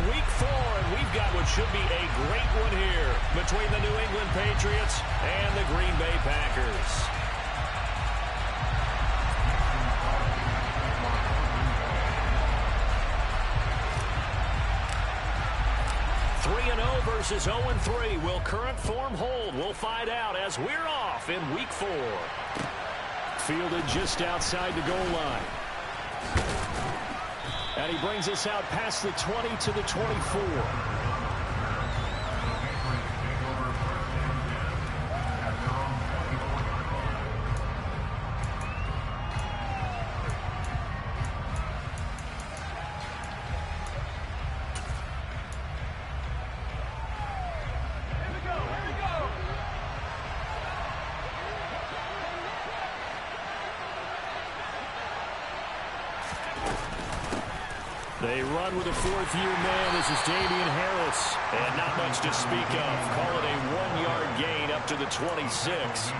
Week 4, and we've got what should be a great one here between the New England Patriots and the Green Bay Packers. 3-0 versus 0-3. Will current form hold? We'll find out as we're off in Week 4. Fielded just outside the goal line. And he brings us out past the 20 to the 24. They run with a fourth-year man. This is Damian Harris. And not much to speak of. Call it a 1-yard gain up to the 26.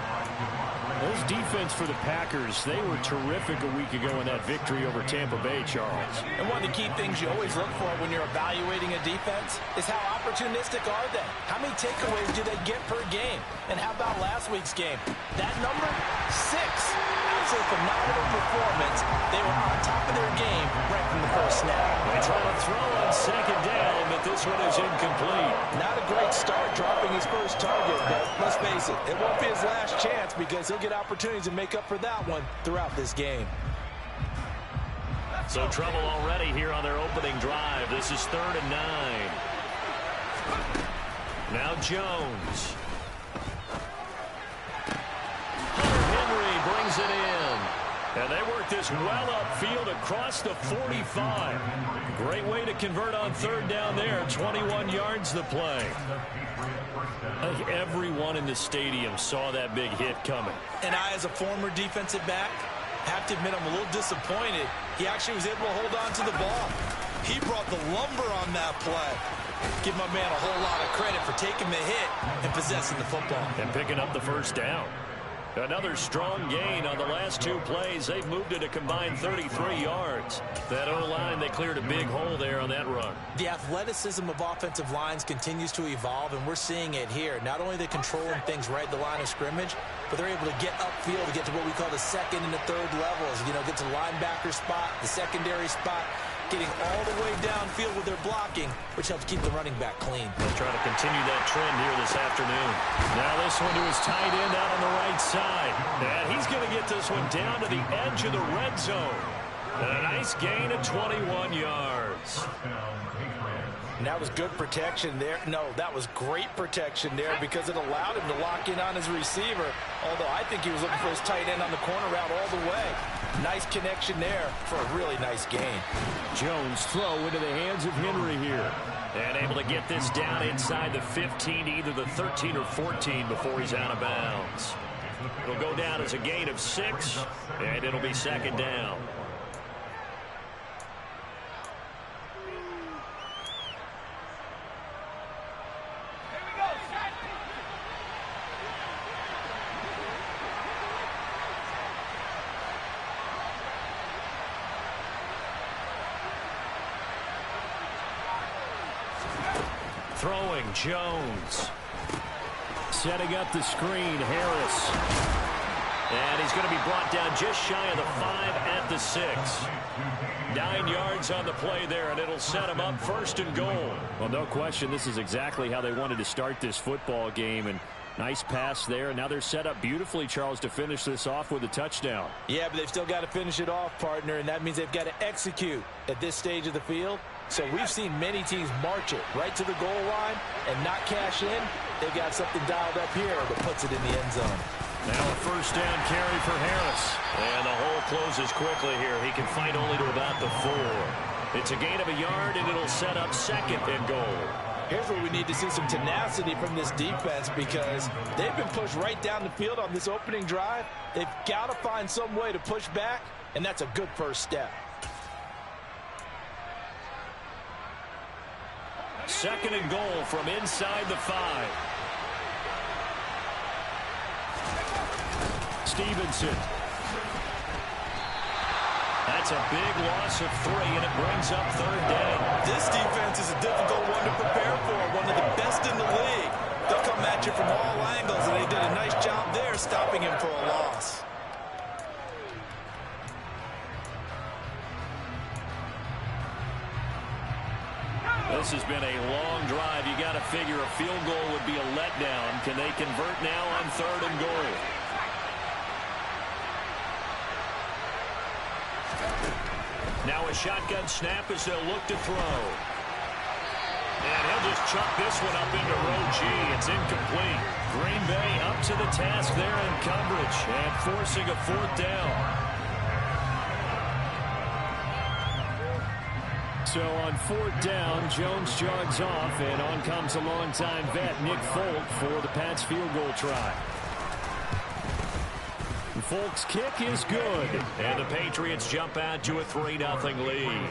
Those defense for the Packers, they were terrific a week ago in that victory over Tampa Bay, Charles. And one of the key things you always look for when you're evaluating a defense is how opportunistic are they? How many takeaways do they get per game? And how about last week's game? That number, 6. Absolute phenomenal performance. They were on top of their game right from the first snap. They try to throw on second down, but this one is incomplete. Not a great start dropping his first target, but let's face it, it won't be his last chance because he'll get opportunities to make up for that one throughout this game. So trouble already here on their opening drive. This is 3rd and 9. Now Jones. Henry brings it in. And they work this well upfield across the 45. Great way to convert on 3rd down there. 21 yards the play. I think everyone in the stadium saw that big hit coming. And I, as a former defensive back, have to admit I'm a little disappointed. He actually was able to hold on to the ball. He brought the lumber on that play. Give my man a whole lot of credit for taking the hit and possessing the football. And picking up the first down. Another strong gain on the last 2 plays. They've moved it a combined 33 yards. That O-line, they cleared a big hole there on that run. The athleticism of offensive lines continues to evolve, and we're seeing it here. Not only are they controlling things right at the line of scrimmage, but they're able to get upfield to get to what we call the 2nd and the 3rd levels. You know, get to the linebacker spot, the secondary spot, getting all the way downfield with their blocking, which helps keep the running back clean. They'll try to continue that trend here this afternoon. Now this one to his tight end out on the right side. And he's going to get this one down to the edge of the red zone. And a nice gain of 21 yards. And that was good protection there. No, that was great protection there because it allowed him to lock in on his receiver. Although I think he was looking for his tight end on the corner route all the way. Nice connection there for a really nice gain. Jones throw into the hands of Henry here. And able to get this down inside the 15, either the 13 or 14 before he's out of bounds. It'll go down as a gain of 6, and it'll be 2nd down. Throwing, Jones. Setting up the screen, Harris. And he's going to be brought down just shy of the 5 at the 6. 9 yards on the play there, and it'll set him up 1st and goal. Well, no question, this is exactly how they wanted to start this football game. And nice pass there. Now they're set up beautifully, Charles, to finish this off with a touchdown. Yeah, but they've still got to finish it off, partner, and that means they've got to execute at this stage of the field. So we've seen many teams march it right to the goal line and not cash in. They've got something dialed up here that puts it in the end zone. Now a 1st down carry for Harris. And the hole closes quickly here. He can fight only to about the 4. It's a gain of a yard, and it'll set up 2nd and goal. Here's where we need to see some tenacity from this defense because they've been pushed right down the field on this opening drive. They've got to find some way to push back, and that's a good first step. 2nd and goal from inside the 5. Stevenson. That's a big loss of 3, and it brings up 3rd down. This defense is a difficult one to prepare for, one of the best in the league. They'll come at you from all angles, and they did a nice job there stopping him for a loss. This has been a long drive. You got to figure a field goal would be a letdown. Can they convert now on 3rd and goal? Now a shotgun snap as they'll look to throw. And he'll just chuck this one up into row G. It's incomplete. Green Bay up to the task there in coverage and forcing a 4th down. So on 4th down, Jones jogs off, and on comes a longtime vet, Nick Folk, for the Pats field goal try. Folk's kick is good, and the Patriots jump out to a 3-0 lead.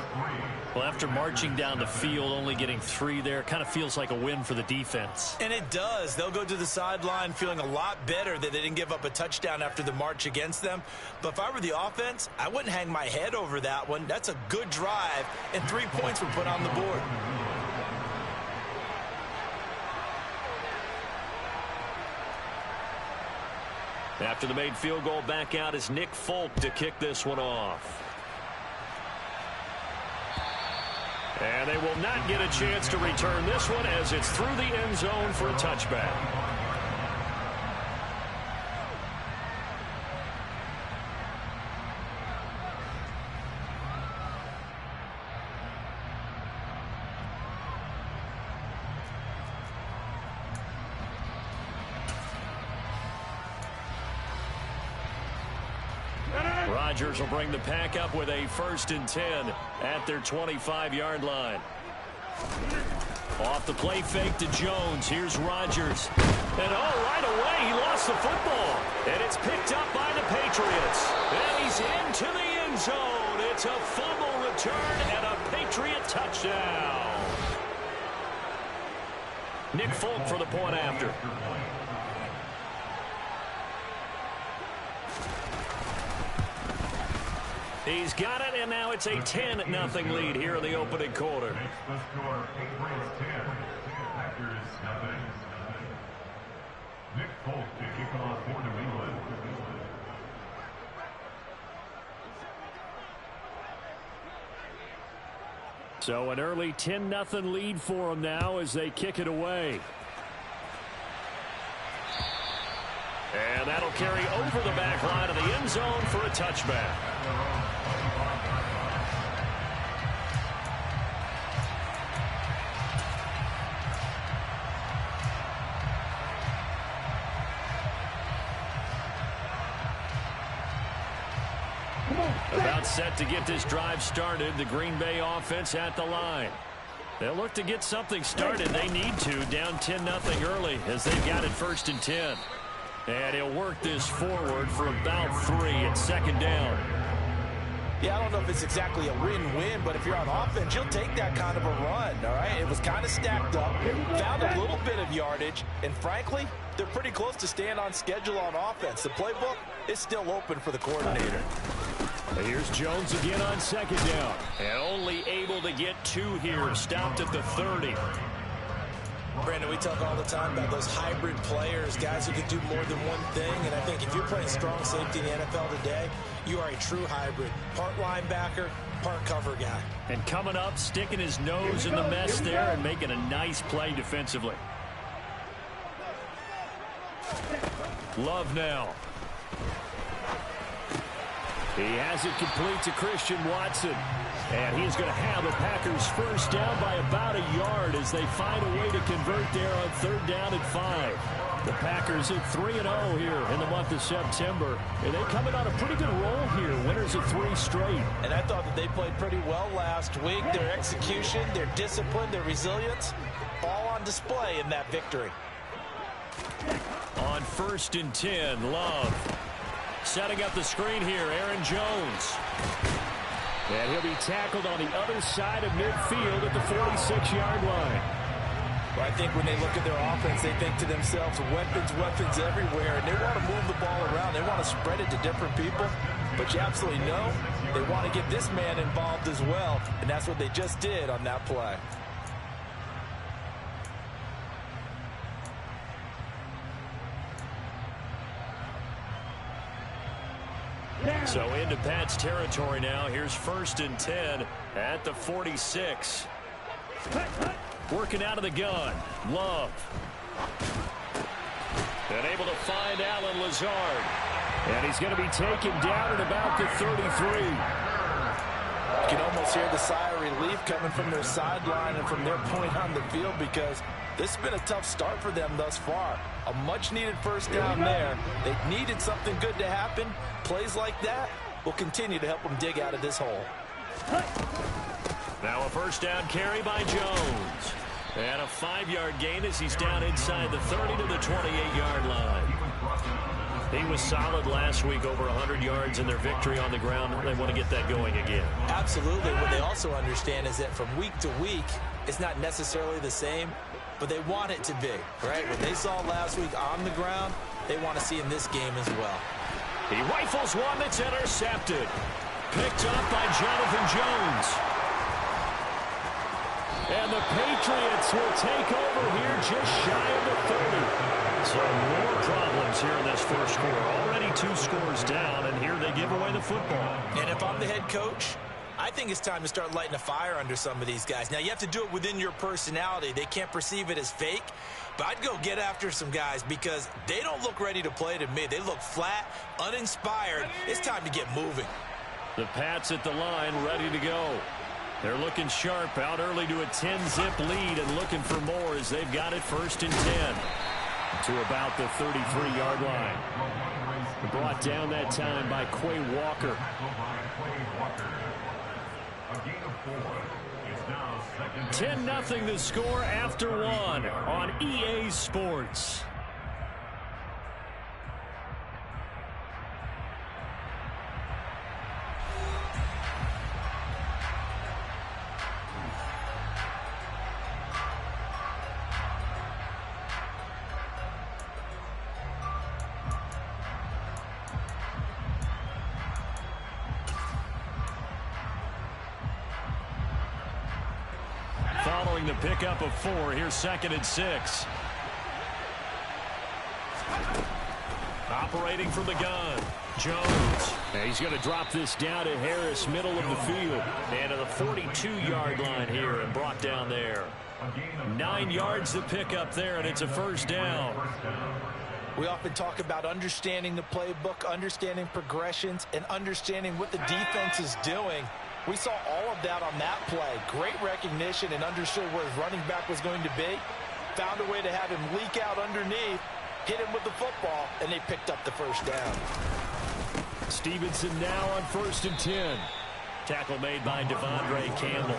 Well, after marching down the field, only getting 3 there, kind of feels like a win for the defense. And it does. They'll go to the sideline feeling a lot better that they didn't give up a touchdown after the march against them. But if I were the offense, I wouldn't hang my head over that one. That's a good drive, and 3 points were put on the board. After the made field goal, back out is Nick Folk to kick this one off. And they will not get a chance to return this one as it's through the end zone for a touchback. Rodgers will bring the pack up with a 1st and 10 at their 25-yard line. Off the play fake to Jones. Here's Rodgers. And right away he lost the football. And it's picked up by the Patriots. And he's into the end zone. It's a fumble return and a Patriot touchdown. Nick Folk for the point after. He's got it, and now it's a 10-0 lead here in the opening quarter. Nick Folk to kick off for New England. So an early 10-0 lead for them now as they kick it away. And that'll carry over the back line of the end zone for a touchback. About set to get this drive started. The Green Bay offense at the line. They'll look to get something started. They need to. Down 10-0 early as they've got it 1st and 10. And he'll work this forward for about 3 at 2nd down. Yeah, I don't know if it's exactly a win-win, but if you're on offense, you'll take that kind of a run, all right? It was kind of stacked up, found a little bit of yardage, and frankly, they're pretty close to staying on schedule on offense. The playbook is still open for the coordinator. Here's Jones again on 2nd down. And only able to get 2 here, stopped at the 30. Brandon, we talk all the time about those hybrid players, guys who can do more than one thing. And I think if you're playing strong safety in the NFL today, you are a true hybrid. Part linebacker, part cover guy. And coming up, sticking his nose in the mess there and making a nice play defensively. Love now. He has it complete to Christian Watson. And he's going to have the Packers first down by about a yard as they find a way to convert there on 3rd down and 5. The Packers at 3-0 here in the month of September. And they coming on a pretty good roll here. Winners of 3 straight. And I thought that they played pretty well last week. Their execution, their discipline, their resilience, all on display in that victory. On 1st and 10, Love. Setting up the screen here, Aaron Jones. And he'll be tackled on the other side of midfield at the 46-yard line. Well, I think when they look at their offense, they think to themselves, weapons everywhere, and they want to move the ball around. They want to spread it to different people. But you absolutely know they want to get this man involved as well, and that's what they just did on that play. So into Pat's territory now. Here's 1st and 10 at the 46. Working out of the gun. Love. And able to find Alan Lazard. And he's going to be taken down at about the 33. You can almost hear the sigh of relief coming from their sideline and from their point on the field, because this has been a tough start for them thus far. A much-needed first down there. They needed something good to happen. Plays like that will continue to help them dig out of this hole. Now a first down carry by Jones. And a 5-yard gain as he's down inside the 30 to the 28-yard line. He was solid last week, over 100 yards in their victory on the ground. They want to get that going again. Absolutely. What they also understand is that from week to week, it's not necessarily the same, but they want it to be, right? What they saw last week on the ground, they want to see in this game as well. He rifles one that's intercepted. Picked up by Jonathan Jones. And the Patriots will take over here just shy of the 30. Some more problems here in this first quarter. Already 2 scores down, and here they give away the football. And if I'm the head coach, I think it's time to start lighting a fire under some of these guys. Now, you have to do it within your personality. They can't perceive it as fake. But I'd go get after some guys because they don't look ready to play to me. They look flat, uninspired. It's time to get moving. The Pats at the line, ready to go. They're looking sharp, out early to a 10-zip lead and looking for more as they've got it 1st and 10 to about the 33-yard line. Brought down that time by Quay Walker. 10-0 the score after 1 on EA Sports. Following the pickup of 4, here's 2nd and 6. Operating from the gun, Jones. And he's going to drop this down to Harris, middle of the field. And to the 42-yard line here and brought down there. 9 yards to pick up there, and it's a first down. We often talk about understanding the playbook, understanding progressions, and understanding what the defense is doing. We saw all of that on that play. Great recognition and understood where his running back was going to be. Found a way to have him leak out underneath, hit him with the football, and they picked up the first down. Stevenson now on 1st and 10. Tackle made by Devondre Campbell.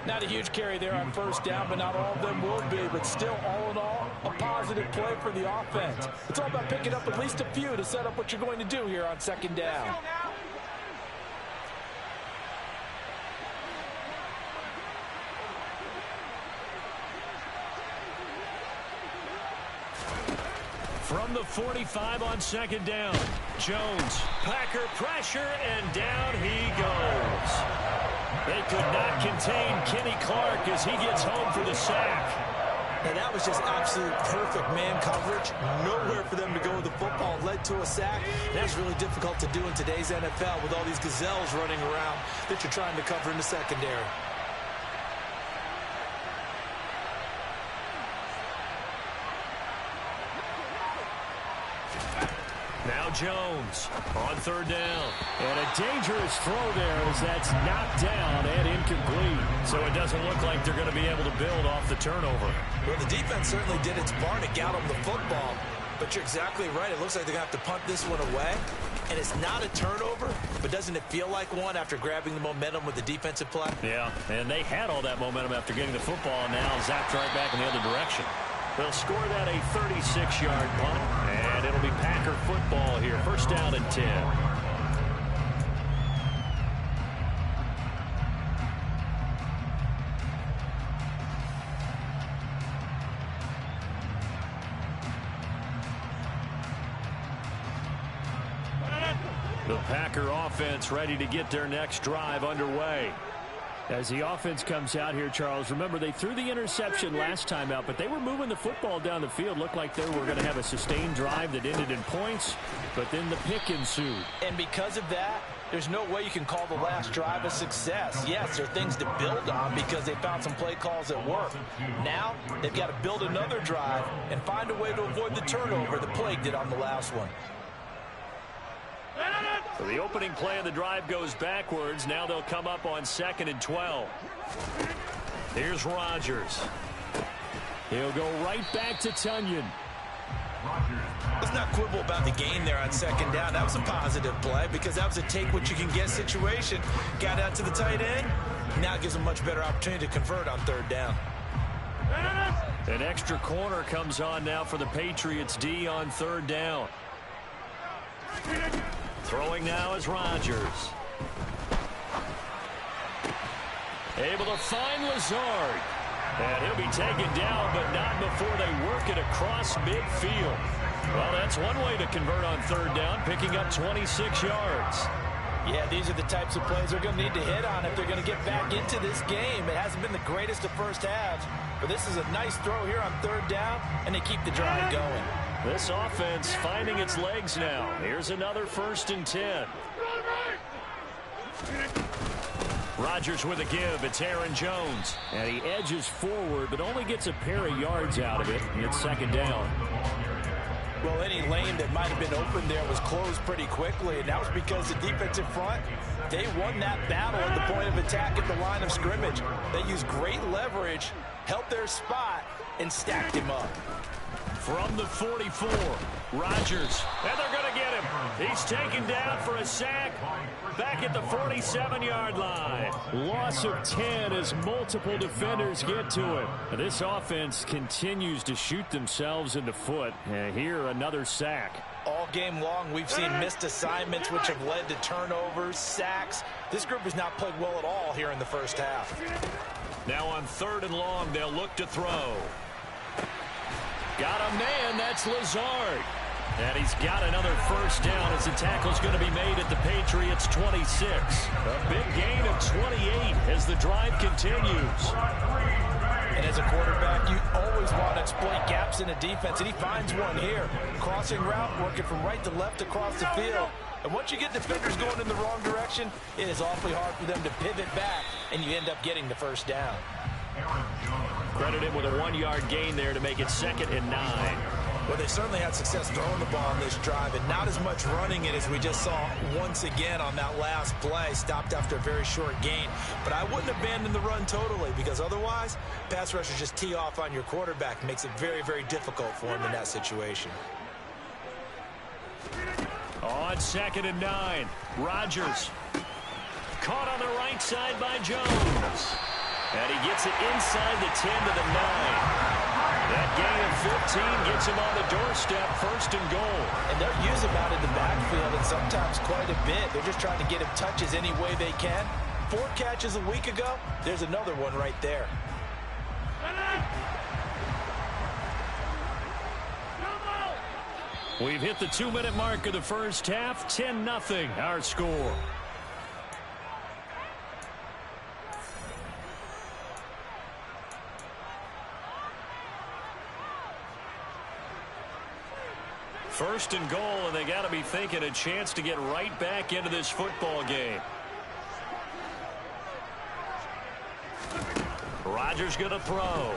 Not a huge carry there on first down, but not all of them will be. But still, all in all, a positive play for the offense. It's all about picking up at least a few to set up what you're going to do here on 2nd down. From the 45 on 2nd down, Jones, Packer pressure, and down he goes. They could not contain Kenny Clark as he gets home for the sack. And that was just absolute perfect man coverage. Nowhere for them to go with the football. Led to a sack. That's really difficult to do in today's NFL with all these gazelles running around that you're trying to cover in the secondary. Now Jones on 3rd down. And a dangerous throw there as that's knocked down and incomplete. So it doesn't look like they're going to be able to build off the turnover. Well, the defense certainly did its part to get them the football. But you're exactly right. It looks like they're going to have to punt this one away. And it's not a turnover, but doesn't it feel like one after grabbing the momentum with the defensive play? Yeah, and they had all that momentum after getting the football, and now zapped right back in the other direction. They'll score that a 36-yard punt, and it'll be Packer football here. 1st down and 10. The Packer offense ready to get their next drive underway. As the offense comes out here, Charles, remember they threw the interception last time out, but they were moving the football down the field. Looked like they were going to have a sustained drive that ended in points, but then the pick ensued. And because of that, there's no way you can call the last drive a success. Yes, there are things to build on because they found some play calls that work. Now, they've got to build another drive and find a way to avoid the turnover that plagued it on the last one. So the opening play of the drive goes backwards. Now they'll come up on 2nd and 12. Here's Rodgers. He'll go right back to Tunyon. Let's not quibble about the gain there on 2nd down. That was a positive play because that was a take-what-you-can-get situation. Got out to the tight end. Now it gives them a much better opportunity to convert on 3rd down. An extra corner comes on now for the Patriots D on 3rd down. Throwing now is Rodgers. Able to find Lazard. And he'll be taken down, but not before they work it across midfield. Well, that's one way to convert on 3rd down, picking up 26 yards. Yeah, these are the types of plays they're going to need to hit on if they're going to get back into this game. It hasn't been the greatest of first halves, but this is a nice throw here on 3rd down, and they keep the drive going. This offense finding its legs now. Here's another 1st and 10. Rodgers with a give. It's Aaron Jones. And he edges forward, but only gets a pair of yards out of it. It's 2nd down. Well, any lane that might have been open there was closed pretty quickly, and that was because the defensive front, they won that battle at the point of attack at the line of scrimmage. They used great leverage, held their spot, and stacked him up. From the 44, Rodgers, and they're going to get him. He's taken down for a sack back at the 47-yard line. Loss of 10 as multiple defenders get to him. This offense continues to shoot themselves in the foot. And here, another sack. All game long, we've seen missed assignments, which have led to turnovers, sacks. This group has not played well at all here in the first half. Now on 3rd and long, they'll look to throw. Got a man, that's Lazard. And he's got another 1st down as the tackle's going to be made at the Patriots' 26. A big gain of 28 as the drive continues. And as a quarterback, you always want to exploit gaps in a defense, and he finds one here. Crossing route, working from right to left across the field. And once you get defenders going in the wrong direction, it is awfully hard for them to pivot back, and you end up getting the 1st down. Credit him with a 1-yard gain there to make it 2nd and 9. Well, they certainly had success throwing the ball on this drive, and not as much running it as we just saw once again on that last play. Stopped after a very short gain. But I wouldn't abandon the run totally, because otherwise, pass rushers just tee off on your quarterback. Makes it very, very difficult for him in that situation. On 2nd and 9, Rodgers. Caught on the right side by Jones. And he gets it inside the 10 to the 9. That gain of 15 gets him on the doorstep, 1st and goal. And they'll use him out in the backfield, and sometimes quite a bit. They're just trying to get him touches any way they can. 4 catches a week ago, there's another one right there. We've hit the 2-minute mark of the first half. 10-0 our score. First and goal, and they got to be thinking a chance to get right back into this football game. Rodgers going to throw.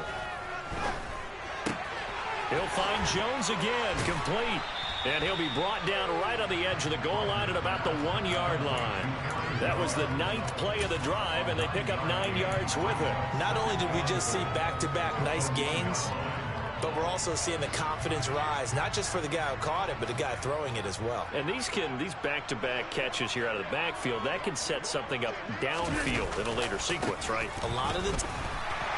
He'll find Jones again, complete. And he'll be brought down right on the edge of the goal line at about the 1-yard line. That was the 9th play of the drive, and they pick up 9 yards with it. Not only did we just see back-to-back nice gains, but we're also seeing the confidence rise, not just for the guy who caught it, but the guy throwing it as well. And these back-to-back catches here out of the backfield, that can set something up downfield in a later sequence, right? A lot of the time.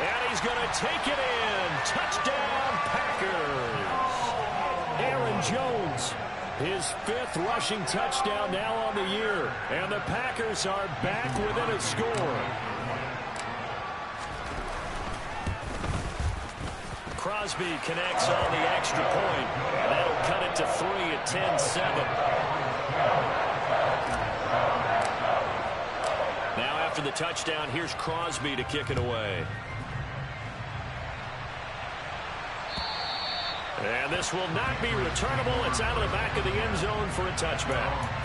And he's going to take it in. Touchdown, Packers. Aaron Jones, his 5th rushing touchdown now on the year. And the Packers are back within a score. Crosby connects on the extra point, and that'll cut it to 3 at 10-7. after the touchdown. Here's Crosby to kick it away. And this will not be returnable. It's out of the back of the end zone for a touchback.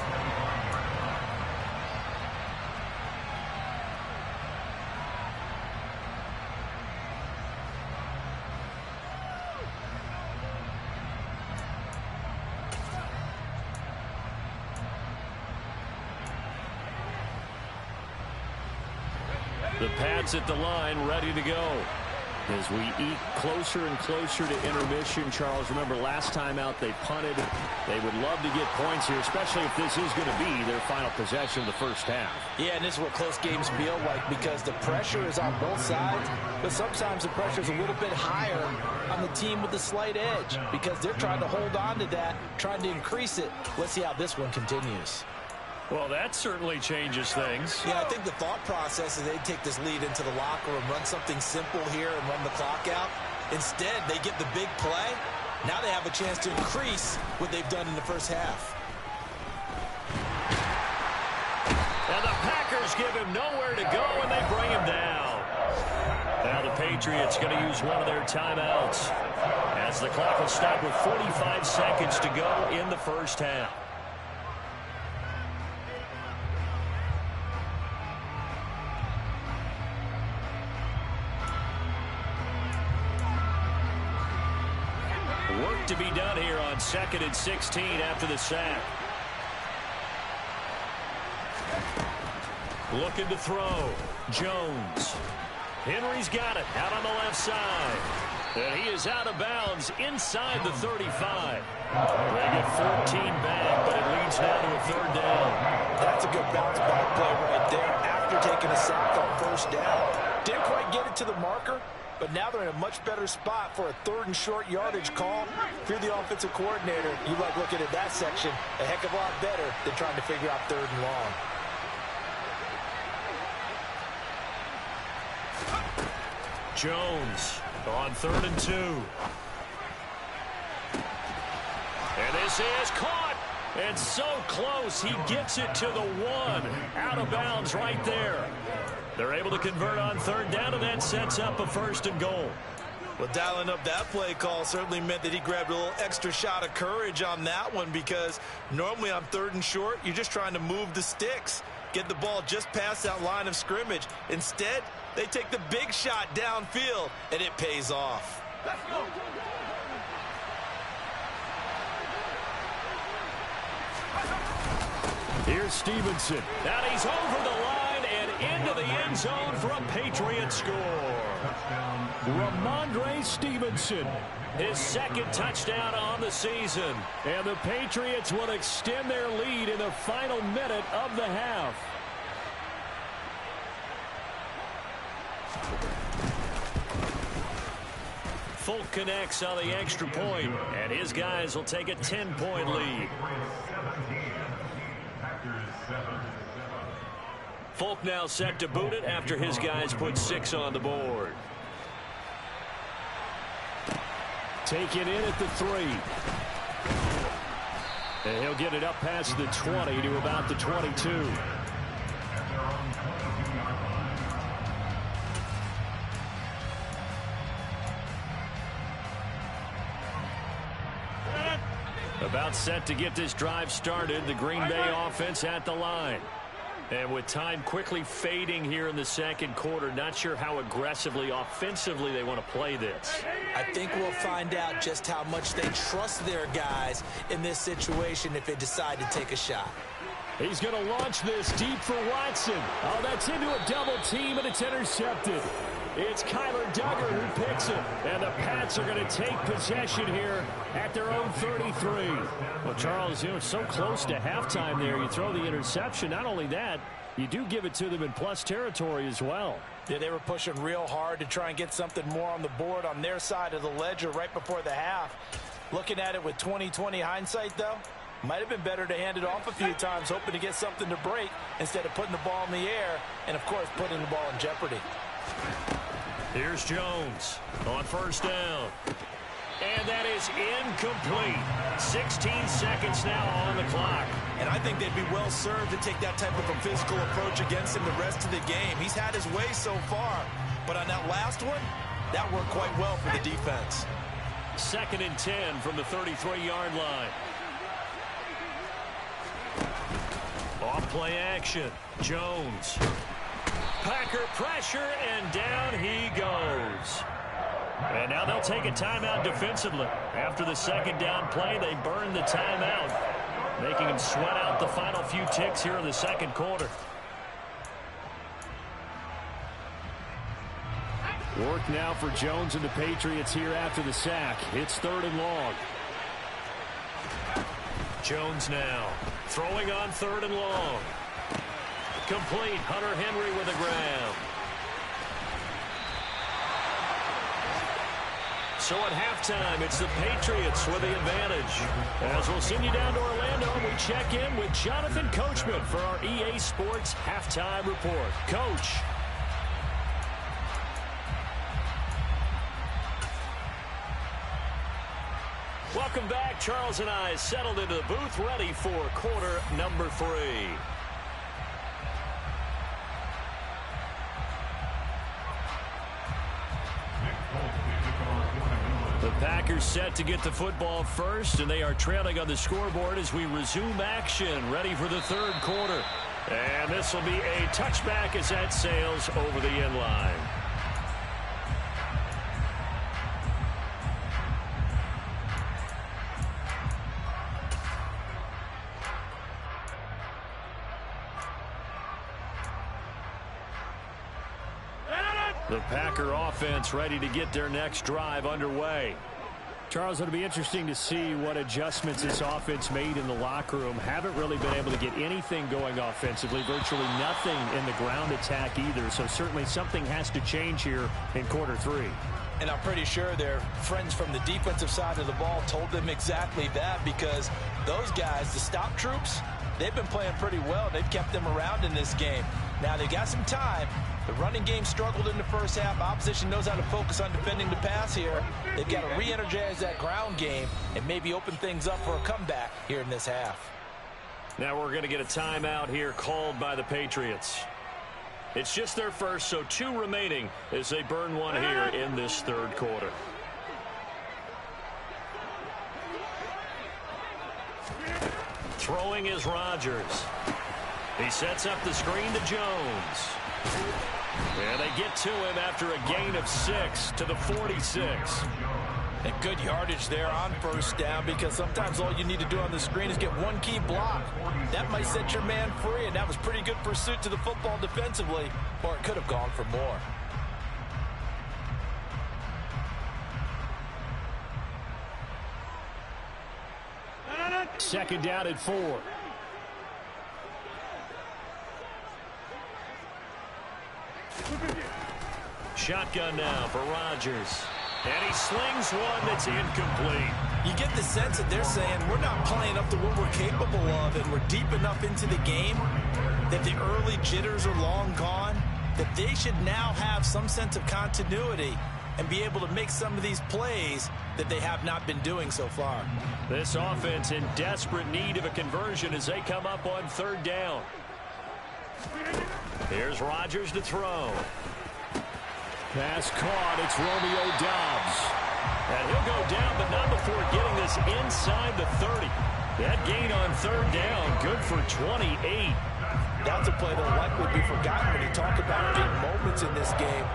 The Pats at the line, ready to go. As we eat closer and closer to intermission, Charles, remember last time out they punted. They would love to get points here, especially if this is going to be their final possession of the first half. Yeah, and this is what close games feel like because the pressure is on both sides, but sometimes the pressure is a little bit higher on the team with the slight edge because they're trying to hold on to that, trying to increase it. Let's see how this one continues. Well, that certainly changes things. Yeah, I think the thought process is they'd take this lead into the locker room, run something simple here and run the clock out. Instead, they get the big play. Now they have a chance to increase what they've done in the first half. And the Packers give him nowhere to go, and they bring him down. Now the Patriots going to use one of their timeouts as the clock will stop with 45 seconds to go in the first half. Work to be done here on 2nd and 16 after the sack. Looking to throw. Jones. Henry's got it out on the left side. And he is out of bounds inside the 35. They get 14 back, but it leads now to a third down. That's a good bounce back play right there after taking a sack on first down. Didn't quite get it to the marker, but now they're in a much better spot for a 3rd and short yardage call. If you're the offensive coordinator, you like looking at that section a heck of a lot better than trying to figure out 3rd and long. Jones on 3rd and 2. And this is caught. And so close, he gets it to the 1. Out of bounds right there. They're able to convert on 3rd down, and that sets up a 1st and goal. Well, dialing up that play call certainly meant that he grabbed a little extra shot of courage on that one because normally on 3rd and short, you're just trying to move the sticks, get the ball just past that line of scrimmage. Instead, they take the big shot downfield, and it pays off. Let's go. Here's Stevenson. Now he's over the line and into the end zone for a Patriot score. Ramondre Stevenson. His 2nd touchdown on the season. And the Patriots will extend their lead in the final minute of the half. Folk connects on the extra point, and his guys will take a 10-point lead. Folk now set to boot it after his guys put 6 on the board. Taken in at the 3. And he'll get it up past the 20 to about the 22. About set to get this drive started. The Green Bay offense at the line. And with time quickly fading here in the 2nd quarter, not sure how aggressively, offensively they want to play this. I think we'll find out just how much they trust their guys in this situation if they decide to take a shot. He's going to launch this deep for Watson. Oh, that's into a double team, and it's intercepted. It's Kyler Duggar who picks it. And the Pats are going to take possession here at their own 33. Well, Charles, it's so close to halftime there. You throw the interception. Not only that, you do give it to them in plus territory as well. Yeah, they were pushing real hard to try and get something more on the board on their side of the ledger right before the half. Looking at it with 20/20 hindsight, though, might have been better to hand it off a few times, hoping to get something to break instead of putting the ball in the air and, of course, putting the ball in jeopardy. Here's Jones on 1st down. And that is incomplete. 16 seconds now on the clock. And I think they'd be well served to take that type of a physical approach against him the rest of the game. He's had his way so far, but on that last one, that worked quite well for the defense. 2nd and 10 from the 33-yard line. Off play action. Jones. Packer pressure, and down he goes. And now they'll take a timeout defensively. After the 2nd down play, they burn the timeout, making them sweat out the final few ticks here in the 2nd quarter. Work now for Jones and the Patriots here after the sack. It's 3rd and long. Jones now throwing on 3rd and long. Complete. Hunter Henry with a grab. So at halftime, it's the Patriots with the advantage. As we'll send you down to Orlando, we check in with Jonathan Coachman for our EA Sports Halftime Report. Coach. Welcome back. Charles and I settled into the booth, ready for quarter number 3. The Packers set to get the football first, and they are trailing on the scoreboard as we resume action, ready for the 3rd quarter. And this will be a touchback as that sails over the end line. The Packer offense ready to get their next drive underway. Charles, it'll be interesting to see what adjustments this offense made in the locker room. Haven't really been able to get anything going offensively, virtually nothing in the ground attack either. So certainly something has to change here in quarter 3. And I'm pretty sure their friends from the defensive side of the ball told them exactly that, because those guys, the stop troops, they've been playing pretty well. They've kept them around in this game. Now they got some time. The running game struggled in the first half. Opposition knows how to focus on defending the pass here. They've got to re-energize that ground game and maybe open things up for a comeback here in this half. Now we're going to get a timeout here called by the Patriots. It's just their first, so 2 remaining as they burn one here in this 3rd quarter. Throwing is Rodgers. He sets up the screen to Jones. And they get to him after a gain of 6 to the 46. And good yardage there on 1st down, because sometimes all you need to do on the screen is get one key block. That might set your man free, and that was pretty good pursuit to the football defensively, or it could have gone for more. Second down at 4. Shotgun now for Rodgers. And he slings one that's incomplete. You get the sense that they're saying we're not playing up to what we're capable of, and we're deep enough into the game that the early jitters are long gone, that they should now have some sense of continuity and be able to make some of these plays that they have not been doing so far. This offense in desperate need of a conversion as they come up on 3rd down. Here's Rodgers to throw. Pass caught. It's Romeo Doubs. And he'll go down, but not before getting this inside the 30. That gain on 3rd down, good for 28. That's a play that will likely be forgotten when you talk about big moments in this game.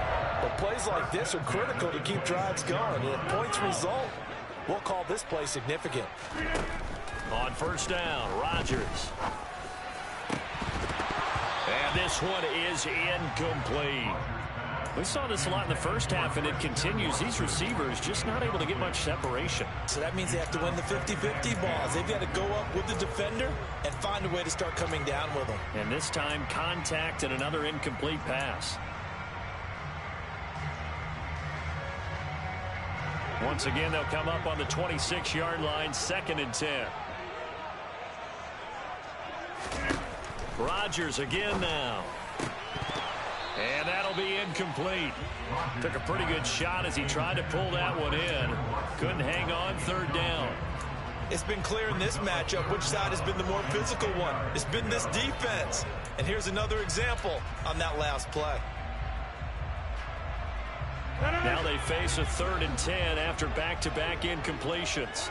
But plays like this are critical to keep drives going. And if points result, we'll call this play significant. On 1st down, Rodgers. And this one is incomplete. We saw this a lot in the first half, and it continues. These receivers just not able to get much separation. So that means they have to win the 50-50 balls. They've got to go up with the defender and find a way to start coming down with them. And this time, contact and another incomplete pass. Once again, they'll come up on the 26-yard line, 2nd and 10. Rodgers again now. And that'll be incomplete. Took a pretty good shot as he tried to pull that one in. Couldn't hang on, third down. It's been clear in this matchup which side has been the more physical one. It's been this defense. And here's another example on that last play. Now they face a 3rd and 10 after back-to-back incompletions.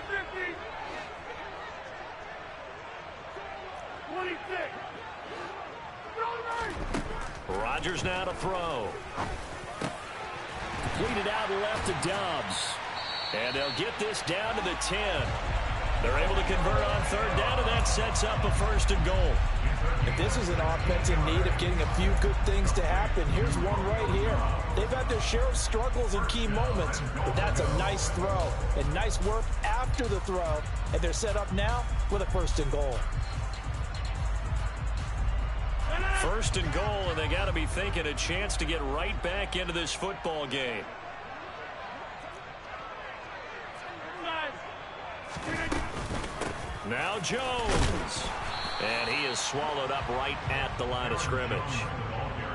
Rodgers now to throw. Completed out left to Dobbs. And they'll get this down to the 10. They're able to convert on 3rd down, and that sets up a 1st and goal. If this is an offense in need of getting a few good things to happen, here's one right here. They've had their share of struggles in key moments, but that's a nice throw and nice work after the throw, and they're set up now with a 1st and goal. 1st and goal, and they got to be thinking a chance to get right back into this football game. Now Jones. And he is swallowed up right at the line of scrimmage.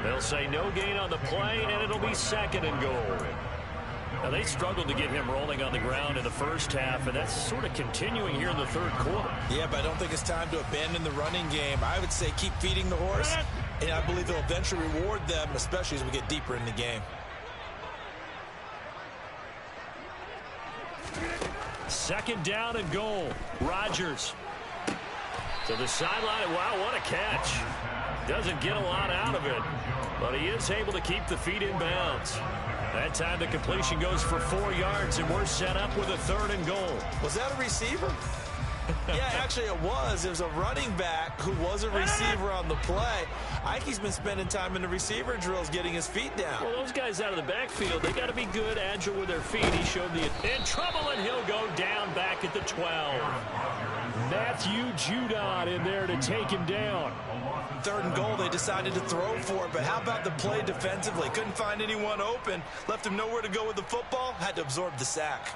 They'll say no gain on the play, and it'll be 2nd and goal. Now, they struggled to get him rolling on the ground in the first half, and that's sort of continuing here in the 3rd quarter. Yeah, but I don't think it's time to abandon the running game. I would say keep feeding the horse, and I believe it'll eventually reward them, especially as we get deeper in the game. 2nd down and goal. Rodgers to the sideline. Wow, what a catch. Doesn't get a lot out of it, but he is able to keep the feet in bounds. That time the completion goes for 4 yards, and we're set up with a 3rd and goal. Was that a receiver? Yeah, actually it was. There's a running back who was a receiver on the play. Ike's been spending time in the receiver drills getting his feet down. Well, those guys out of the backfield, they got to be good, agile with their feet. He showed in trouble, and he'll go down back at the 12. Matthew Judon in there to take him down. 3rd and goal, they decided to throw for it, but how about the play defensively? Couldn't find anyone open, left him nowhere to go with the football, had to absorb the sack.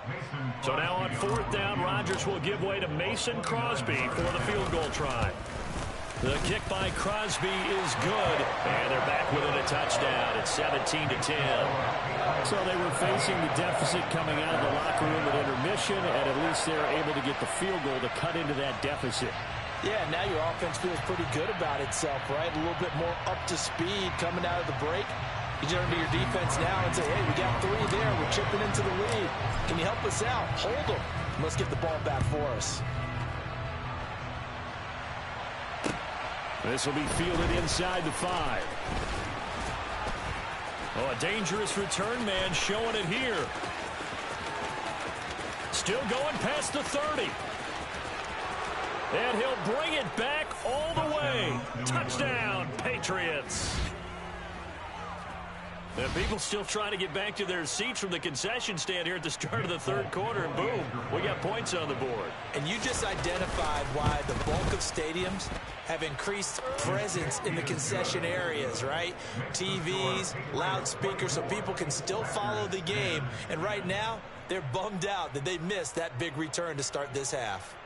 So now on 4th down, Rodgers will give way to Mason Crosby for the field goal try. The kick by Crosby is good, and they're back within a touchdown. It's 17-10. So they were facing the deficit coming out of the locker room at intermission, and at least they're able to get the field goal to cut into that deficit. Yeah, now your offense feels pretty good about itself, right? A little bit more up to speed coming out of the break. You turn to your defense now and say, hey, we got 3 there. We're chipping into the lead. Can you help us out? Hold them. Let's get the ball back for us. This will be fielded inside the 5. Oh, a dangerous return man showing it here. Still going past the 30. And he'll bring it back all the way. Touchdown, Patriots. And people still trying to get back to their seats from the concession stand here at the start of the 3rd quarter, and boom, we got points on the board. And you just identified why the bulk of stadiums have increased presence in the concession areas, right? TVs, loudspeakers, so people can still follow the game. And right now, they're bummed out that they missed that big return to start this half.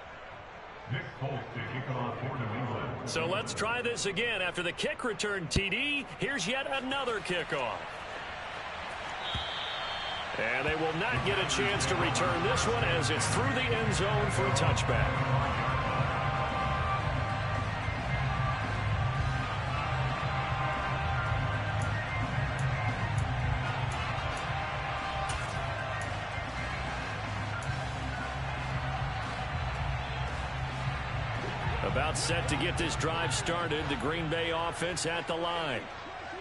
So let's try this again. After the kick return TD, here's yet another kickoff. And they will not get a chance to return this one as it's through the end zone for a touchback. About set to get this drive started. The Green Bay offense at the line.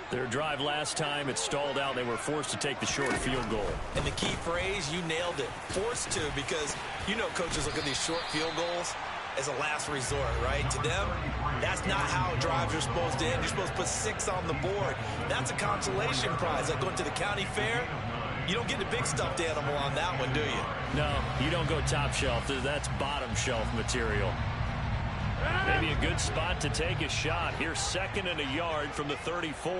Their drive last time, it stalled out. They were forced to take the short field goal. And the key phrase, you nailed it. Forced to, because you know coaches look at these short field goals as a last resort, right? To them, that's not how drives are supposed to end. You're supposed to put 6 on the board. That's a consolation prize. Like going to the county fair, you don't get the big stuffed animal on that one, do you? No, you don't go top shelf. That's bottom shelf material. Maybe a good spot to take a shot. Here's 2nd and a yard from the 34.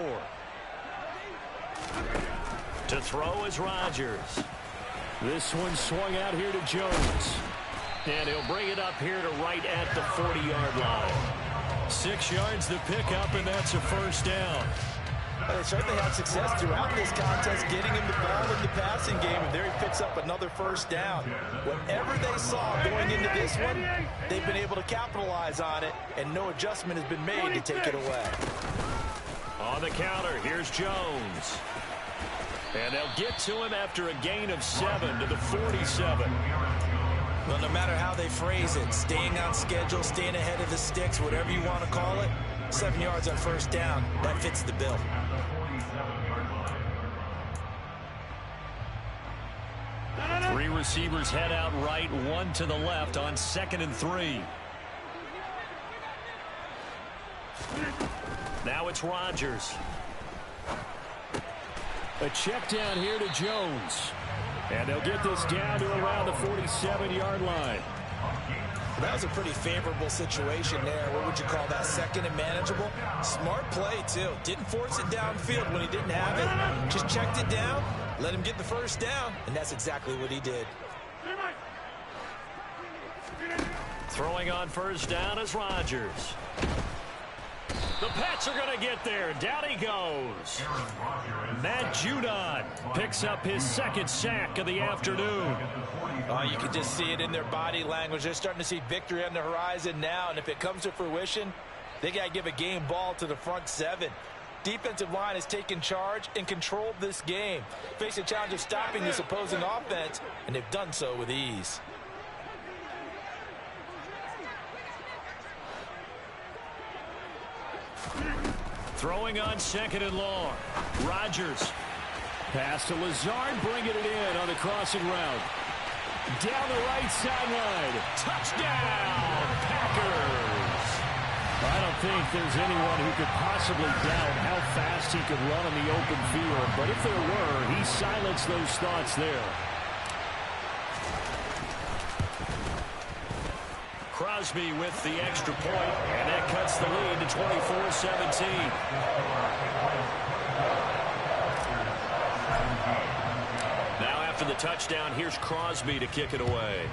To throw is Rodgers. This one swung out here to Jones. And he'll bring it up here to right at the 40-yard line. 6 yards the pickup, and that's a 1st down. They certainly had success throughout this contest, getting him the ball in the passing game, and there he picks up another first down. Whatever they saw going into this one, they've been able to capitalize on it, and no adjustment has been made to take it away. On the counter, here's Jones. And they'll get to him after a gain of 7 to the 47. Well, no matter how they phrase it, staying on schedule, staying ahead of the sticks, whatever you want to call it, 7 yards on first down, that fits the bill. Three receivers head out right, one to the left on 2nd and 3. Now it's Rodgers. A check down here to Jones. And they'll get this down to around the 47-yard line. That was a pretty favorable situation there. What would you call that? 2nd and manageable? Smart play, too. Didn't force it downfield when he didn't have it. Just checked it down, let him get the first down, and that's exactly what he did. Throwing on first down is Rodgers. The Pats are going to get there. Down he goes. Matt Judon picks up his 2nd sack of the afternoon. You can just see it in their body language. They're starting to see victory on the horizon now, and if it comes to fruition, they got to give a game ball to the front 7. Defensive line has taken charge and controlled this game. Face a challenge of stopping this opposing offense, and they've done so with ease. Throwing on 2nd and long. Rodgers. Pass to Lazard, bringing it in on the crossing route. Down the right sideline. Touchdown, Packers. I don't think there's anyone who could possibly doubt how fast he could run on the open field. But if there were, he silenced those thoughts there. Crosby with the extra point, and that cuts the lead to 24-17. Now after the touchdown, here's Crosby to kick it away.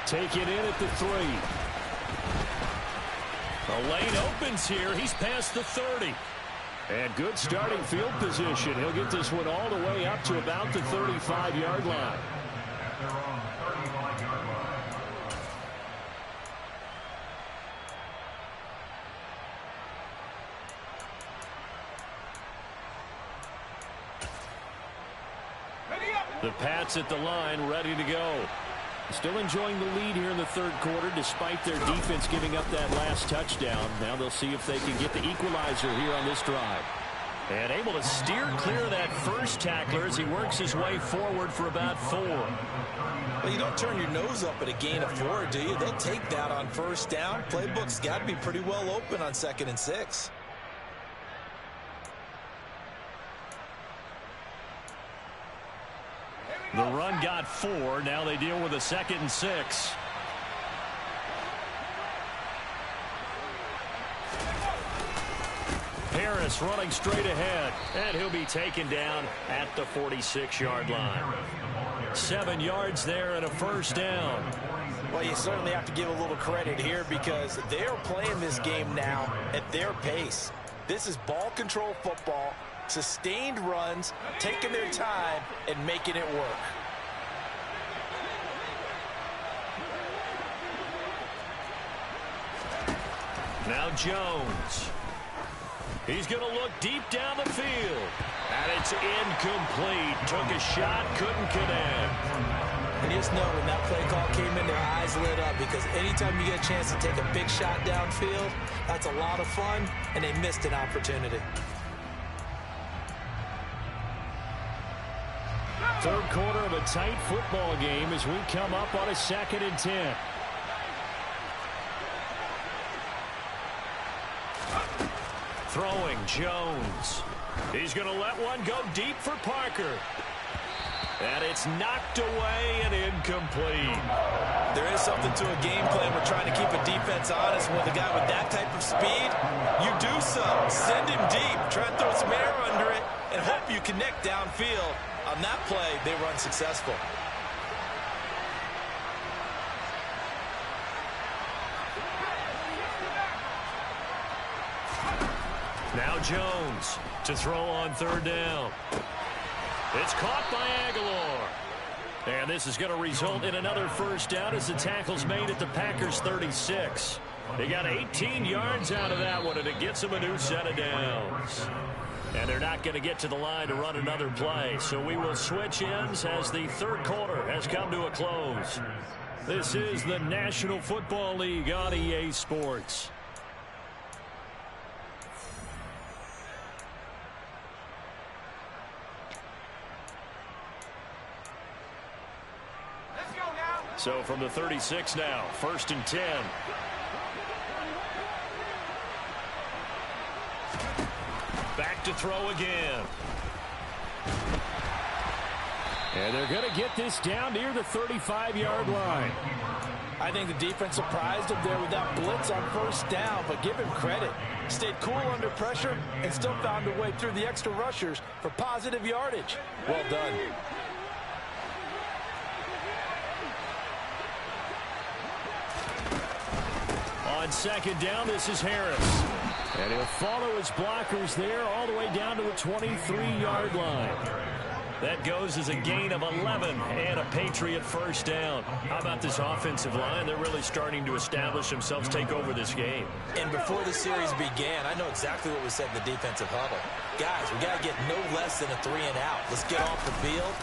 Take it in at the 3. The lane opens here. He's past the 30. And good starting field position. He'll get this one all the way up to about the 35-yard line. The Pats at the line, ready to go. Still enjoying the lead here in the 3rd quarter, despite their defense giving up that last touchdown. Now they'll see if they can get the equalizer here on this drive. And able to steer clear of that first tackler as he works his way forward for about 4. Well, you don't turn your nose up at a gain of 4, do you? They'll take that on first down. Playbook's got to be pretty well open on 2nd and 6. The run got 4. Now they deal with a 2nd and 6. Harris running straight ahead, and he'll be taken down at the 46-yard line. 7 yards there and a first down. Well, you certainly have to give a little credit here because they're playing this game now at their pace. This is ball control football, sustained runs, taking their time, and making it work. Now Jones. He's going to look deep down the field. And it's incomplete. Took a shot, couldn't connect. And just know when that play call came in, their eyes lit up because anytime you get a chance to take a big shot downfield, that's a lot of fun, and they missed an opportunity. 3rd quarter of a tight football game as we come up on a 2nd and 10. Throwing Jones. He's going to let one go deep for Parker. And it's knocked away and incomplete. There is something to a game plan. We're trying to keep a defense honest. With a guy with that type of speed, you do so. Send him deep. Try and throw some air under it and hope you connect downfield. On that play, they were unsuccessful. Jones to throw on third down. It's caught by Aguilar. And this is going to result in another first down as the tackle's made at the Packers' 36. They got 18 yards out of that one, and it gets them a new set of downs. And they're not going to get to the line to run another play. So we will switch ends as the third quarter has come to a close. This is the National Football League on EA Sports. So from the 36 now, 1st and 10. Back to throw again. And they're going to get this down near the 35-yard line. I think the defense surprised him there with that blitz on first down, but give him credit. Stayed cool under pressure and still found a way through the extra rushers for positive yardage. Well done. On second down, this is Harris. And he'll follow his blockers there all the way down to the 23-yard line. That goes as a gain of 11 and a Patriot first down. How about this offensive line? They're really starting to establish themselves, take over this game. And before the series began, I know exactly what was said in the defensive huddle. Guys, we got to get no less than a 3 and out. Let's get off the field.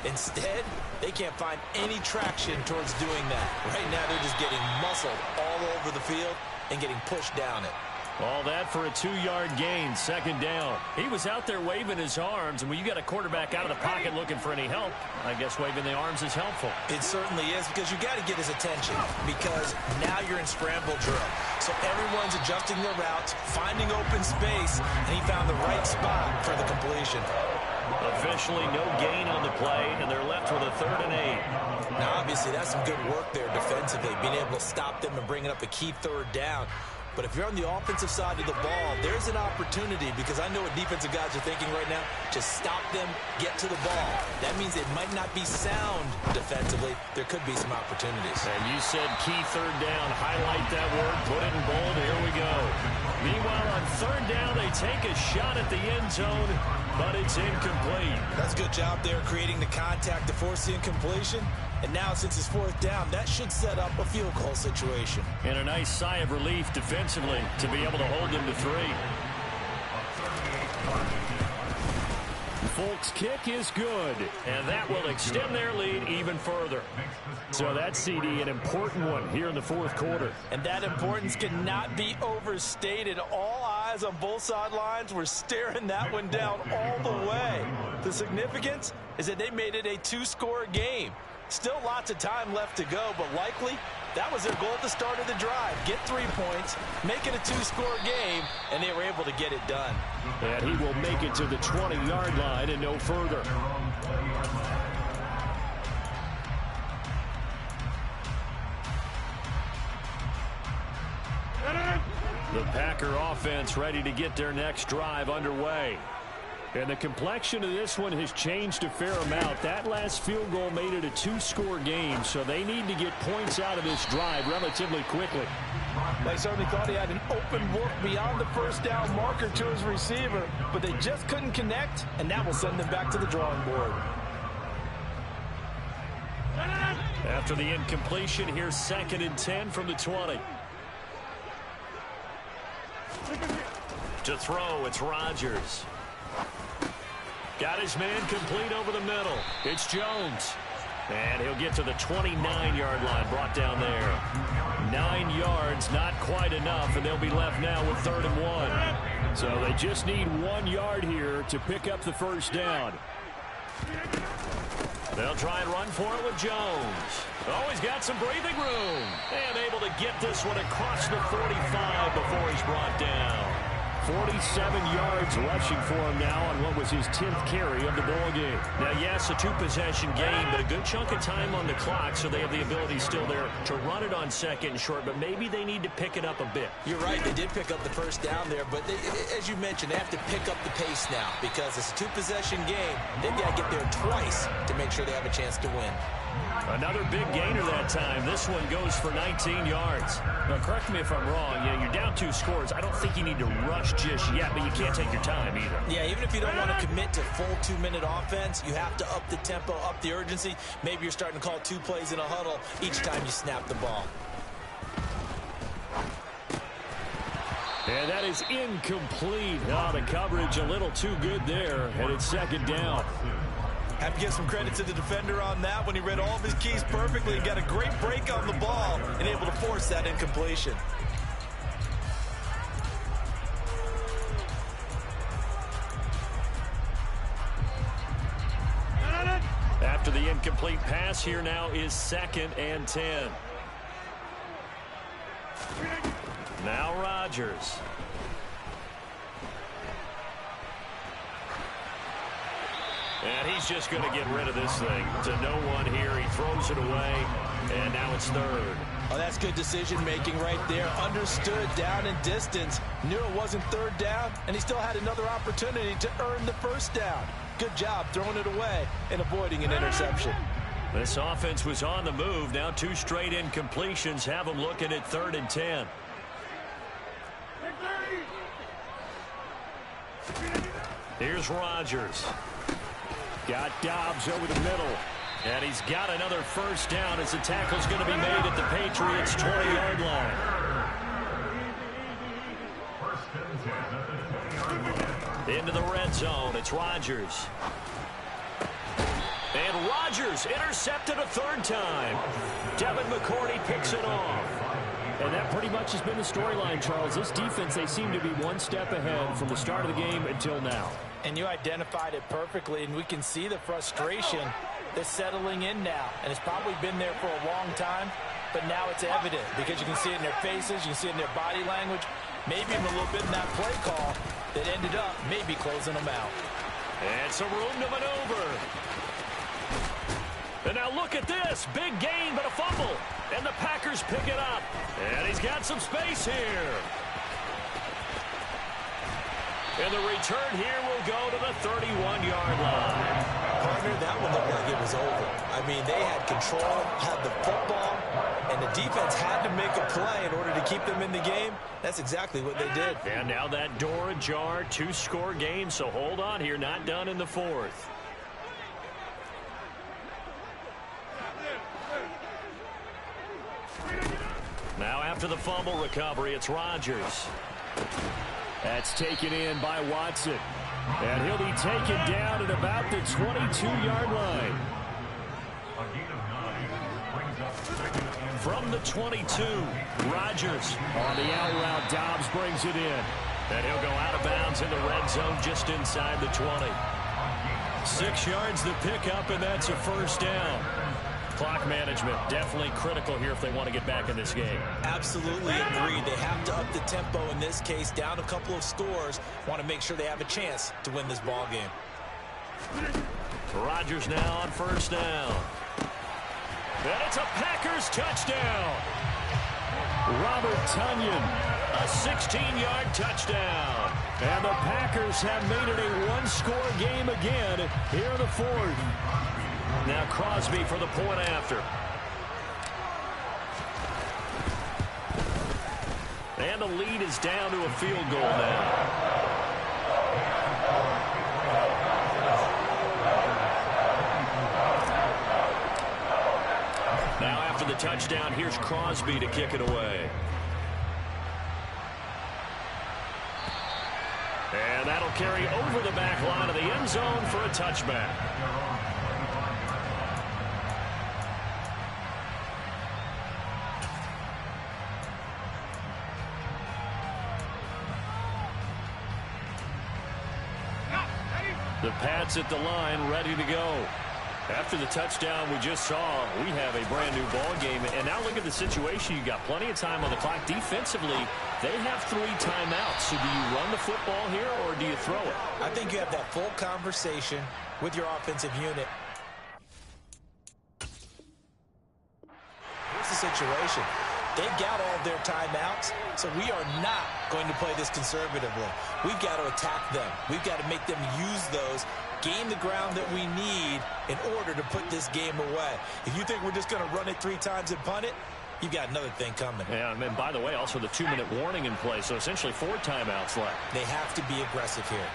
Instead, they can't find any traction towards doing that. Right now, they're just getting muscled all over the field and getting pushed down it. All that for a 2-yard gain, second down. He was out there waving his arms, and when you got a quarterback out of the pocket looking for any help, I guess waving the arms is helpful. It certainly is, because you got to get his attention, because now you're in scramble drill. So everyone's adjusting their routes, finding open space, and he found the right spot for the completion. Officially no gain on the play, and they're left with a 3rd and 8. Now, obviously, that's some good work there defensively, being able to stop them and bringing up a key 3rd down. But if you're on the offensive side of the ball, there's an opportunity, because I know what defensive guys are thinking right now. Just stop them, get to the ball. That means it might not be sound defensively. There could be some opportunities. And you said key 3rd down. Highlight that word. Put it in bold. Here we go. Meanwhile, on 3rd down, they take a shot at the end zone, but it's incomplete. That's a good job there, creating the contact to force the incompletion. And now, since it's 4th down, that should set up a field goal situation. And a nice sigh of relief defensively to be able to hold them to 3. Folk's kick is good. And that will extend their lead even further. So that's, CD, an important one here in the 4th quarter. And that importance cannot be overstated. All eyes on both sidelines were staring that one down all the way. The significance is that they made it a 2-score game. Still lots of time left to go, but likely that was their goal at the start of the drive. Get 3 points, make it a 2-score game, and they were able to get it done. And he will make it to the 20-yard line and no further. The Packer offense ready to get their next drive underway. And the complexion of this one has changed a fair amount. That last field goal made it a 2-score game, so they need to get points out of this drive relatively quickly. They certainly thought he had an open look beyond the first down marker to his receiver, but they just couldn't connect, and that will send them back to the drawing board. After the incompletion, here's 2nd and 10 from the 20. To throw, it's Rodgers. Got his man complete over the middle. It's Jones. And he'll get to the 29-yard line, brought down there. 9 yards, not quite enough, and they'll be left now with 3rd and 1. So they just need 1 yard here to pick up the first down. They'll try and run for it with Jones. Oh, he's got some breathing room. And able to get this one across the 45 before he's brought down. 47 yards rushing for him now on what was his 10th carry of the ball game. Now, yes, a 2-possession game, but a good chunk of time on the clock, so they have the ability still there to run it on 2nd and short, but maybe they need to pick it up a bit. You're right. They did pick up the first down there, but as you mentioned, they have to pick up the pace now because it's a 2-possession game. They've got to get there twice to make sure they have a chance to win. Another big gainer that time. This one goes for 19 yards. Now, correct me if I'm wrong. Yeah, you're down 2 scores. I don't think you need to rush just yet, but you can't take your time either. Yeah, even if you don't want to commit to full 2-minute offense, you have to up the tempo, up the urgency. Maybe you're starting to call 2 plays in a huddle each time you snap the ball. And that is incomplete. Oh, the coverage a little too good there, and it's second down. Have to give some credit to the defender on that when he read all of his keys perfectly and got a great break on the ball and able to force that incompletion. After the incomplete pass, here now is 2nd and 10. Now Rodgers. And he's just going to get rid of this thing. To no one here. He throws it away, and now it's 3rd. Oh, that's good decision-making right there. Understood down and distance. Knew it wasn't 3rd down, and he still had another opportunity to earn the 1st down. Good job throwing it away and avoiding an interception. This offense was on the move. Now 2 straight incompletions have them looking at 3rd and 10. Here's Rodgers. Got Dobbs over the middle. And he's got another 1st down as the tackle's going to be made at the Patriots' 20-yard line. Into the red zone. It's Rodgers. And Rodgers intercepted a 3rd time. Devin McCourty picks it off. And that pretty much has been the storyline, Charles. This defense, they seem to be one step ahead from the start of the game until now. And you identified it perfectly, and we can see the frustration that's settling in now. And it's probably been there for a long time, but now it's evident because you can see it in their faces, you can see it in their body language, maybe even a little bit in that play call that ended up maybe closing them out. And some room to maneuver. And now look at this. Big gain, but a fumble. And the Packers pick it up. And he's got some space here. And the return here will go to the 31-yard line. Partner, that one looked like it was over. I mean, they had control, had the football, and the defense had to make a play in order to keep them in the game. That's exactly what they did. And now that door ajar, 2-score game, so hold on here, not done in the 4th. Now after the fumble recovery, it's Rodgers. That's taken in by Watson. And he'll be taken down at about the 22-yard line. From the 22, Rodgers. On the out route, Dobbs brings it in. And he'll go out of bounds in the red zone just inside the 20. 6 yards to pick up, and that's a 1st down. Clock management definitely critical here if they want to get back in this game. Absolutely agreed. They have to up the tempo in this case, down a couple of scores. Want to make sure they have a chance to win this ball game. Rodgers now on 1st down. And it's a Packers touchdown. Robert Tonyan. A 16-yard touchdown. And the Packers have made it a 1-score game again here in the 4th. Now Crosby for the point after. And the lead is down to a field goal now. Now after the touchdown, here's Crosby to kick it away. And that'll carry over the back line of the end zone for a touchback. The Pats at the line, ready to go. After the touchdown we just saw, we have a brand new ball game. And now look at the situation. You got plenty of time on the clock. Defensively, they have 3 timeouts. So do you run the football here or do you throw it? I think you have that full conversation with your offensive unit. Here's the situation. They've got all of their timeouts, so we are not going to play this conservatively. We've got to attack them. We've got to make them use those gain the ground that we need in order to put this game away. If you think we're just going to run it 3 times and punt it, you've got another thing coming. Yeah, and by the way, also the 2-minute warning in play, so essentially 4 timeouts left. They have to be aggressive here.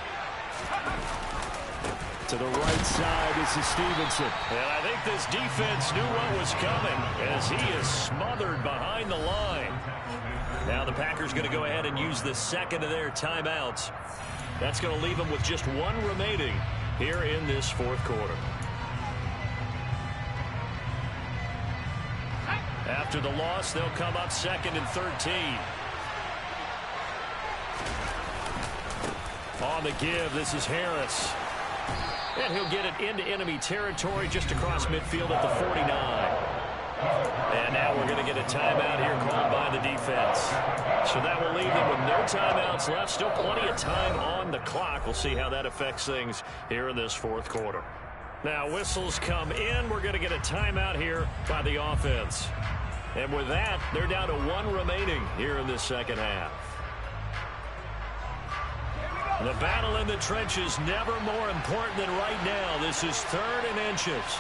To the right side, this is Stevenson. And I think this defense knew what was coming as he is smothered behind the line. Now the Packers going to go ahead and use the second of their timeouts. That's going to leave them with just 1 remaining here in this 4th quarter. After the loss, they'll come up 2nd and 13. On the give, this is Harris. And he'll get it into enemy territory just across midfield at the 49. And now we're going to get a timeout here called by the defense. So that will leave them with no timeouts left. Still plenty of time on the clock. We'll see how that affects things here in this 4th quarter. Now whistles come in. We're going to get a timeout here by the offense. And with that, they're down to 1 remaining here in this 2nd half. The battle in the trenches never more important than right now. This is 3rd and inches.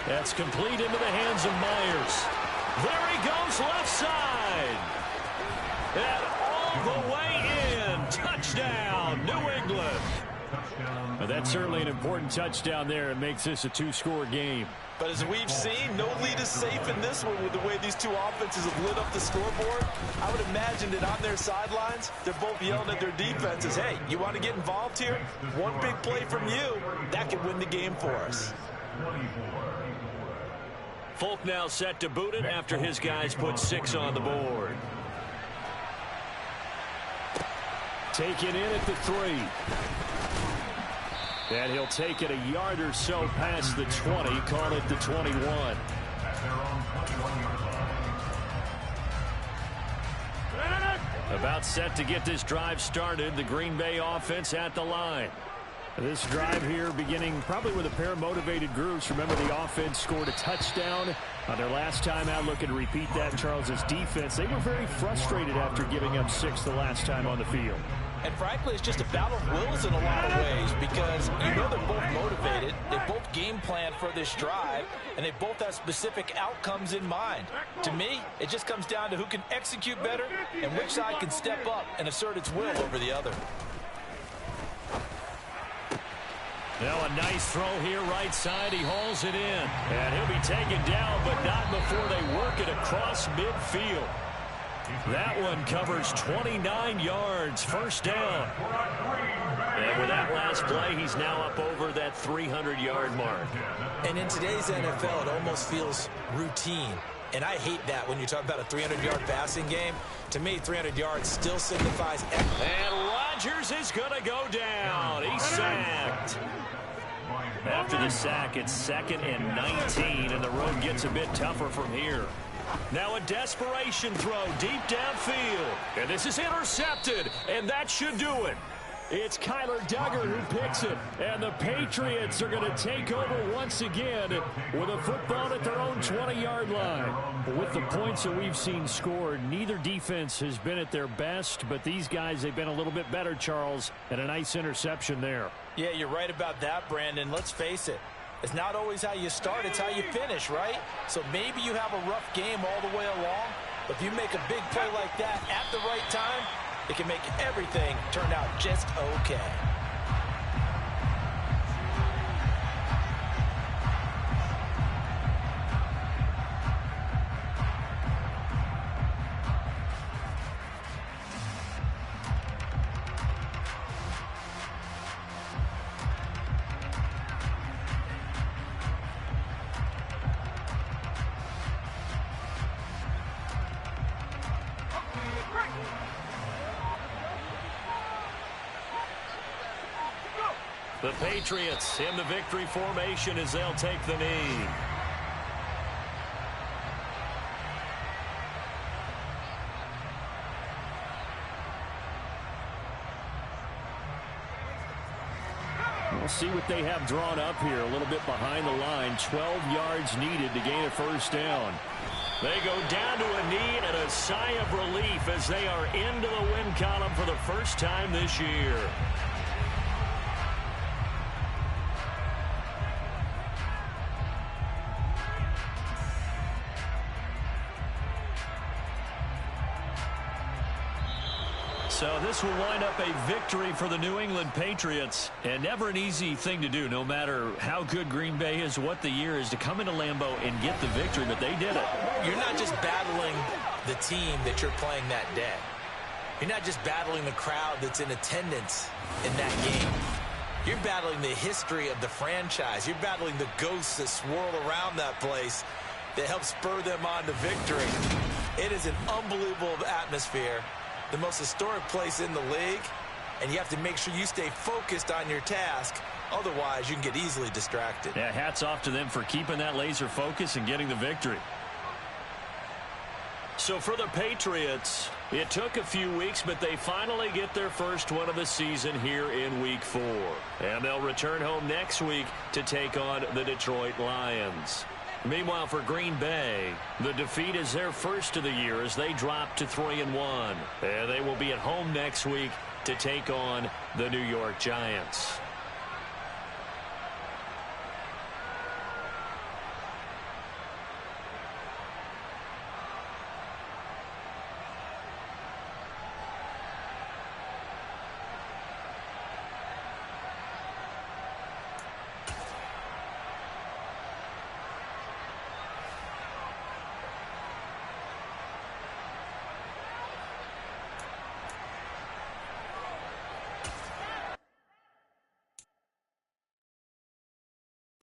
That's complete into the hands of Myers. There he goes left side. And all the way in. Touchdown, New England. Well, that's certainly an important touchdown there. It makes this a 2-score game. But as we've seen, no lead is safe in this one with the way these 2 offenses have lit up the scoreboard. I would imagine that on their sidelines, they're both yelling at their defenses, hey, you want to get involved here? One big play from you, that could win the game for us. Folk now set to boot it after his guys put 6 on the board. Taken in at the 3. And he'll take it a yard or so past the 20, call it the 21. About set to get this drive started. The Green Bay offense at the line. This drive here beginning probably with a pair of motivated groups. Remember, the offense scored a touchdown on their last time out. Looking to repeat that. Charles's defense, they were very frustrated after giving up 6 the last time on the field. And frankly, it's just a battle of wills in a lot of ways because you know they're both motivated. They both game plan for this drive, and they both have specific outcomes in mind. To me, it just comes down to who can execute better and which side can step up and assert its will over the other. Now a nice throw here right side. He hauls it in. And he'll be taken down, but not before they work it across midfield. That one covers 29 yards, 1st down. And with that last play, he's now up over that 300-yard mark. And in today's NFL, it almost feels routine. And I hate that when you talk about a 300-yard passing game. To me, 300 yards still signifies effort. And Rodgers is going to go down. He's sacked. After the sack, it's 2nd and 19, and the road gets a bit tougher from here. Now a desperation throw deep downfield. And this is intercepted, and that should do it. It's Kyler Duggar who picks it, and the Patriots are going to take over once again with a football at their own 20-yard line. With the points that we've seen scored, neither defense has been at their best, but these guys, they've been a little bit better, Charles, and a nice interception there. Yeah, you're right about that, Brandon. Let's face it. It's not always how you start, it's how you finish, right? So maybe you have a rough game all the way along, but if you make a big play like that at the right time, it can make everything turn out just okay. The Patriots in the victory formation as they'll take the knee. We'll see what they have drawn up here. A little bit behind the line. 12 yards needed to gain a 1st down. They go down to a knee and a sigh of relief as they are into the win column for the first time this year. So this will wind up a victory for the New England Patriots. And never an easy thing to do, no matter how good Green Bay is, what the year is, to come into Lambeau and get the victory. But they did it. You're not just battling the team that you're playing that day. You're not just battling the crowd that's in attendance in that game. You're battling the history of the franchise. You're battling the ghosts that swirl around that place that help spur them on to victory. It is an unbelievable atmosphere, the most historic place in the league, and you have to make sure you stay focused on your task. Otherwise, you can get easily distracted. Yeah, hats off to them for keeping that laser focus and getting the victory. So for the Patriots, it took a few weeks, but they finally get their first one of the season here in Week 4. And they'll return home next week to take on the Detroit Lions. Meanwhile, for Green Bay, the defeat is their first of the year as they drop to 3-1. And they will be at home next week to take on the New York Giants.